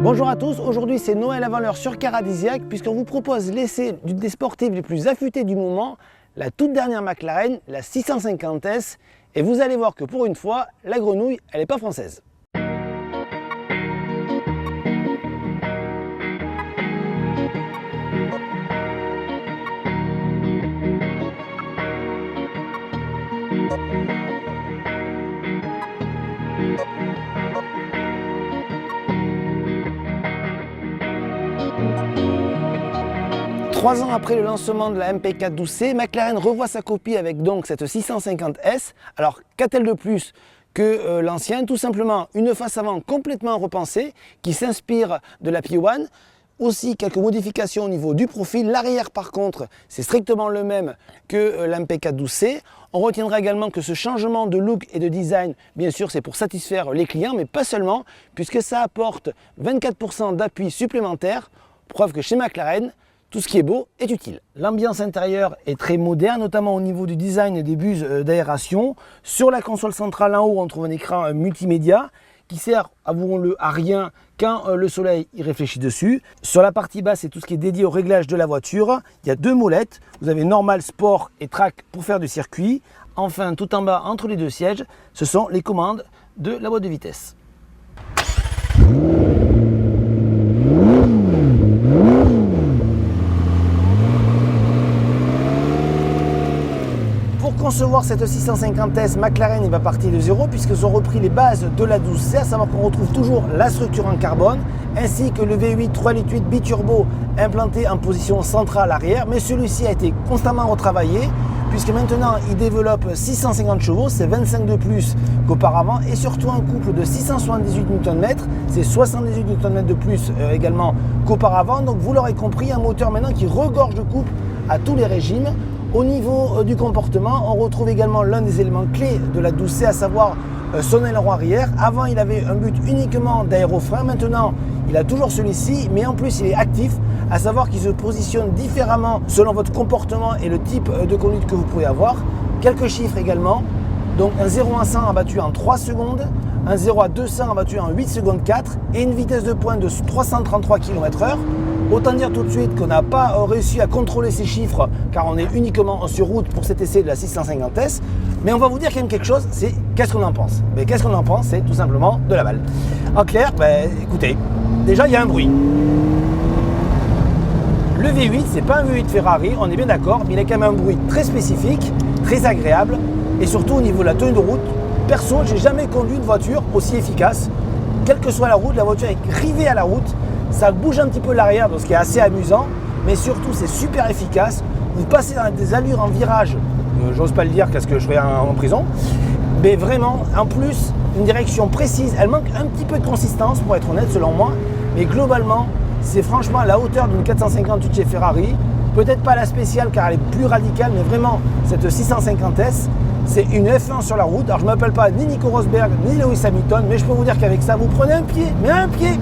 Bonjour à tous, aujourd'hui c'est Noël avant l'heure sur Caradisiac puisqu'on vous propose l'essai d'une des sportives les plus affûtées du moment, la toute dernière McLaren, la 650S, et vous allez voir que pour une fois, la grenouille, elle n'est pas française. Trois ans après le lancement de la MP4 12C, McLaren revoit sa copie avec donc cette 650S. Alors qu'a-t-elle de plus que l'ancien? Tout simplement une face avant complètement repensée qui s'inspire de la P1. Aussi quelques modifications au niveau du profil. L'arrière par contre c'est strictement le même que la MP4 12C. On retiendra également que ce changement de look et de design, bien sûr c'est pour satisfaire les clients, mais pas seulement, puisque ça apporte 24% d'appui supplémentaire, preuve que chez McLaren, tout ce qui est beau est utile. L'ambiance intérieure est très moderne, notamment au niveau du design des buses d'aération. Sur la console centrale en haut, on trouve un écran multimédia qui sert, avouons-le, à rien quand le soleil y réfléchit dessus. Sur la partie basse, c'est tout ce qui est dédié au réglage de la voiture. Il y a deux molettes. Vous avez normal, sport et track pour faire du circuit. Enfin, tout en bas, entre les deux sièges, ce sont les commandes de la boîte de vitesse. Pour concevoir cette 650S, McLaren va partir de zéro puisqu'ils ont repris les bases de la 12C, à savoir qu'on retrouve toujours la structure en carbone ainsi que le V8 3,8 litres biturbo implanté en position centrale arrière, mais celui-ci a été constamment retravaillé puisque maintenant il développe 650 chevaux, c'est 25 de plus qu'auparavant, et surtout un couple de 678 Nm, c'est 78 Nm de plus également qu'auparavant. Donc vous l'aurez compris, un moteur maintenant qui regorge de couple à tous les régimes. Au niveau du comportement, on retrouve également l'un des éléments clés de la 12C, à savoir son aileron arrière. Avant, il avait un but uniquement d'aérofrein. Maintenant, il a toujours celui-ci, mais en plus, il est actif, à savoir qu'il se positionne différemment selon votre comportement et le type de conduite que vous pouvez avoir. Quelques chiffres également. Donc, un 0 à 100 abattu en 3 secondes, un 0 à 200 abattu en 8 secondes 4 et une vitesse de pointe de 333 km/h. Autant dire tout de suite qu'on n'a pas réussi à contrôler ces chiffres car on est uniquement sur route pour cet essai de la 650S. Mais on va vous dire quand même quelque chose, c'est qu'est-ce qu'on en pense? Mais qu'est-ce qu'on en pense? C'est tout simplement de la balle. En clair, écoutez, déjà il y a un bruit. Le V8, c'est pas un V8 Ferrari, on est bien d'accord, mais il a quand même un bruit très spécifique, très agréable, et surtout au niveau de la tenue de route. Perso, j'ai jamais conduit une voiture aussi efficace. Quelle que soit la route, la voiture est rivée à la route. Ça bouge un petit peu l'arrière, donc ce qui est assez amusant, mais surtout c'est super efficace. Vous passez dans des allures en virage, j'ose pas le dire parce que je serai en prison, mais vraiment, en plus, une direction précise. Elle manque un petit peu de consistance pour être honnête selon moi, mais globalement, c'est franchement à la hauteur d'une 458 chez Ferrari. Peut-être pas la spéciale car elle est plus radicale, mais vraiment cette 650S, c'est une F1 sur la route. Alors je ne m'appelle pas ni Nico Rosberg ni Lewis Hamilton, mais je peux vous dire qu'avec ça, vous prenez un pied, mais un pied.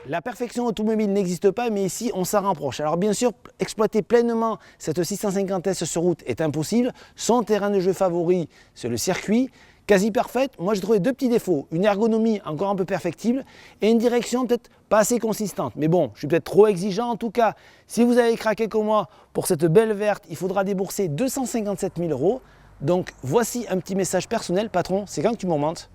La perfection automobile n'existe pas, mais ici on s'en rapproche. Alors bien sûr, exploiter pleinement cette 650S sur route est impossible. Son terrain de jeu favori, c'est le circuit. Quasi parfaite, moi j'ai trouvé deux petits défauts. Une ergonomie encore un peu perfectible et une direction peut-être pas assez consistante. Mais bon, je suis peut-être trop exigeant. En tout cas, si vous avez craqué comme moi pour cette belle verte, il faudra débourser 257 000 €. Donc voici un petit message personnel, patron, c'est quand que tu me remontes?